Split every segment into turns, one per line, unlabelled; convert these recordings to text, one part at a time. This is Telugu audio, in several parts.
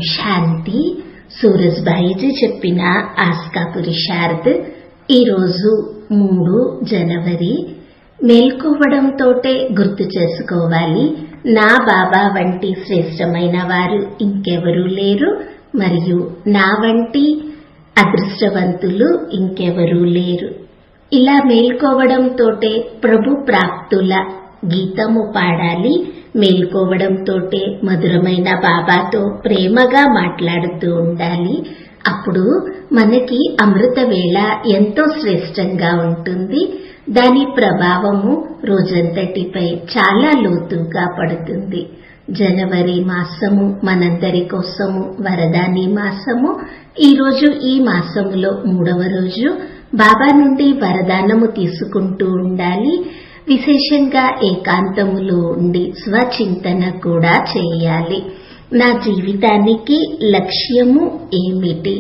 శాంతి. సూరజ్భాయిజీ చెప్పిన ఆస్కా పురుషార్థ్. ఈరోజు 3 జనవరి. మేల్కోవడంతోటే గుర్తు చేసుకోవాలి, నా బాబా వంటి శ్రేష్టమైన వారు ఇంకెవరూ లేరు మరియు నా వంటి అదృష్టవంతులు ఇంకెవరూ లేరు. ఇలా మేల్కోవడంతోటే ప్రభు ప్రాప్తుల గీతము పాడాలి. మేల్కోవడంతోటే మధురమైన బాబాతో ప్రేమగా మాట్లాడుతూ ఉండాలి. అప్పుడు మనకి అమృత వేళ ఎంతో శ్రేష్టంగా ఉంటుంది. దాని ప్రభావము రోజంతటిపై చాలా లోతుగా పడుతుంది. జనవరి మాసము మనందరి కోసము వరదాని మాసము. ఈరోజు ఈ మాసములో 3వ రోజు. బాబా నుండి వరదానము తీసుకుంటూ ఉండాలి. విశేషంగా ఏకాంతములో ఉండి స్వచింతన కూడా చేయాలి. నా జీవితానికి లక్ష్యము ఏమిటి?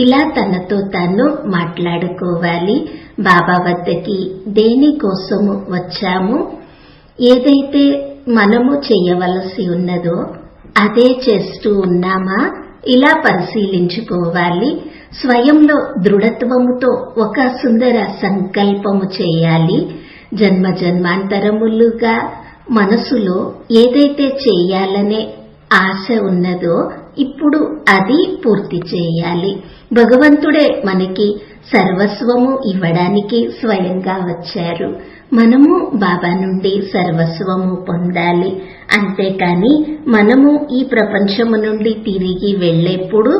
ఇలా తనతో తాను మాట్లాడుకోవాలి. బాబా వద్దకి దేనికోసము వచ్చాము? ఏదైతే మనము చేయవలసి ఉన్నదో అదే చేస్తూ ఉన్నామా? ఇలా పరిశీలించుకోవాలి. స్వయంలో దృఢత్వముతో ఒక సుందర సంకల్పము చేయాలి. జన్మ జన్మాంతరములుగా మనసులో ఏదైతే చేయాలనే ఆశ ఉన్నదో ఇప్పుడు అది పూర్తి చేయాలి. భగవంతుడే మనకి సర్వస్వము ఇవ్వడానికి స్వయంగా వచ్చారు. మనము బాబా నుండి సర్వస్వము పొందాలి. అంతేకాని మనము ఈ ప్రపంచము నుండి తిరిగి వెళ్ళేప్పుడు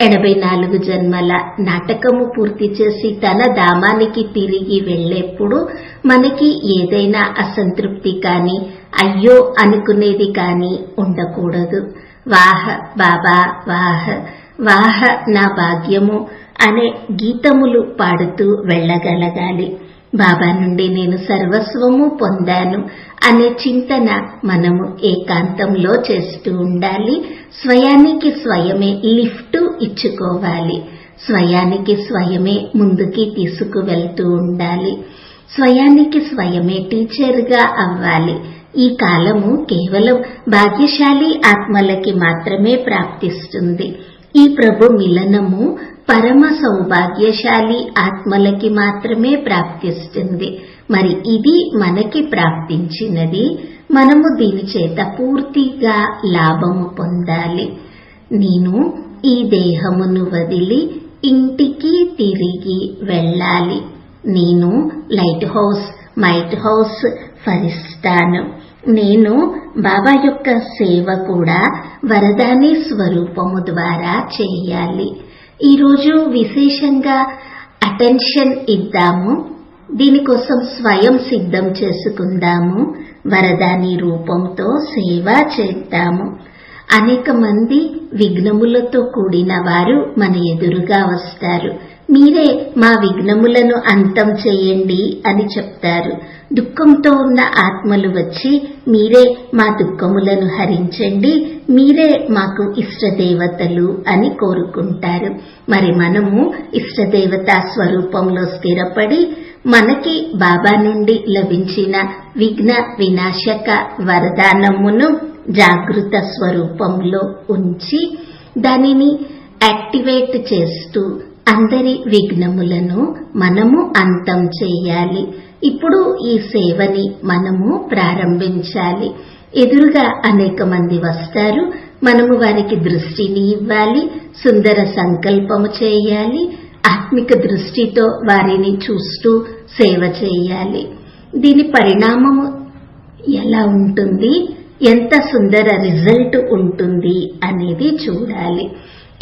84 జన్మల నాటకము పూర్తి చేసి తన ధామానికి తిరిగి వెళ్ళేప్పుడు మనకి ఏదైనా అసంతృప్తి కాని, అయ్యో అనుకునేది కాని ఉండకూడదు. వాహ బాబా వాహ, వాహ నా భాగ్యము అనే గీతములు పాడుతూ వెళ్ళగలగాలి. బాబా నుండి నేను సర్వస్వము పొందాను అనే చింతన మనము ఏకాంతంలో చేస్తూ ఉండాలి. స్వయానికి స్వయమే లిఫ్ట్ ఇచ్చుకోవాలి. స్వయానికి స్వయమే ముందుకి తీసుకువెళ్తూ ఉండాలి. స్వయానికి స్వయమే టీచర్గా అవ్వాలి. ఈ కాలము కేవలం భాగ్యశాలి ఆత్మలకి మాత్రమే ప్రాప్తిస్తుంది. ఈ ప్రభు మిలనము పరమ సౌభాగ్యశాలి ఆత్మలకి మాత్రమే ప్రాప్తిస్తుంది. మరి ఇది మనకి ప్రాప్తించినది. మనము దీని చేత పూర్తిగా లాభము పొందాలి. నేను ఈ దేహమును వదిలి ఇంటికి తిరిగి వెళ్ళాలి. నేను లైట్ హౌస్, మైట్ హౌస్ ఫరిస్తాను. నేను బాబా యొక్క సేవ కూడా వరదాని స్వరూపము ద్వారా చేయాలి. ఈరోజు విశేషంగా అటెన్షన్ ఇద్దాము. దీనికోసం స్వయం సిద్ధం చేసుకుందాము. వరదాని రూపంతో సేవ చేద్దాము. అనేక మంది విఘ్నములతో కూడిన వారు మన ఎదురుగా వస్తారు. మీరే మా విఘ్నములను అంతం చేయండి అని చెప్తారు. దుఃఖంతో ఉన్న ఆత్మలు వచ్చి మీరే మా దుఃఖములను హరించండి, మీరే మాకు ఇష్టదేవతలు అని కోరుకుంటారు. మరి మనము ఇష్టదేవతా స్వరూపంలో స్థిరపడి మనకి బాబా నుండి లభించిన విఘ్న వినాశక వరదానమును జాగృత స్వరూపంలో ఉంచి దానిని యాక్టివేట్ చేస్తూ అందరి విఘ్నములను మనము అంతం చేయాలి. ఇప్పుడు ఈ సేవని మనము ప్రారంభించాలి. ఎదురుగా అనేక మంది వస్తారు. మనము వారికి దృష్టిని ఇవ్వాలి. సుందర సంకల్పము చేయాలి. ఆత్మిక దృష్టితో వారిని చూస్తూ సేవ చేయాలి. దీని పరిణామము ఎలా ఉంటుంది, ఎంత సుందర రిజల్ట్ ఉంటుంది అనేది చూడాలి.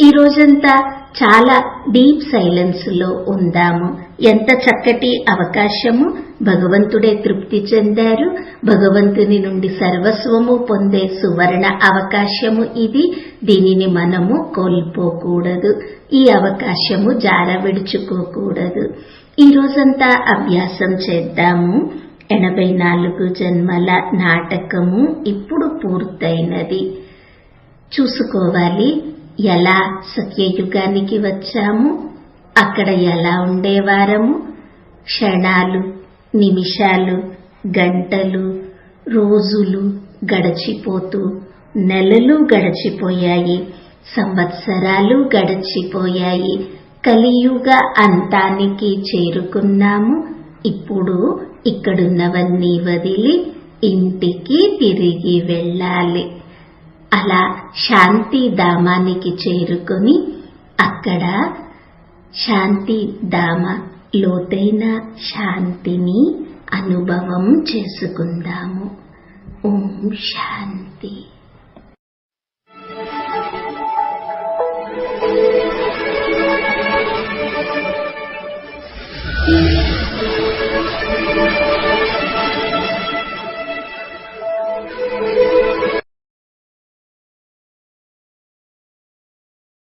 ఈ రోజంతా చాలా డీప్ సైలెన్స్ లో ఉందాము. ఎంత చక్కటి అవకాశము! భగవంతుడే తృప్తి చెందారు. భగవంతుని నుండి సర్వస్వము పొందే సువర్ణ అవకాశము ఇది. దీనిని మనము కోల్పోకూడదు. ఈ అవకాశము జార విడుచుకోకూడదు. ఈ రోజంతా అభ్యాసం చేద్దాము. 84 జన్మల నాటకము ఇప్పుడు పూర్తయినది. చూసుకోవాలి, ఎలా సత్యయుగానికి వచ్చాము, అక్కడ ఎలా ఉండేవారము. క్షణాలు, నిమిషాలు, గంటలు, రోజులు గడిచిపోతూ నెలలు గడిచిపోయాయి. సంవత్సరాలు గడిచిపోయాయి. కలియుగ అంతానికి చేరుకున్నాము. ఇప్పుడు ఇక్కడున్నవన్నీ వదిలి ఇంటికి తిరిగి వెళ్ళాలి. అలా శాంతిధామానికి చేరుకొని అక్కడ శాంతిధామ లోతైన శాంతిని అనుభవం చేసుకుందాము. ఓం శాంతి.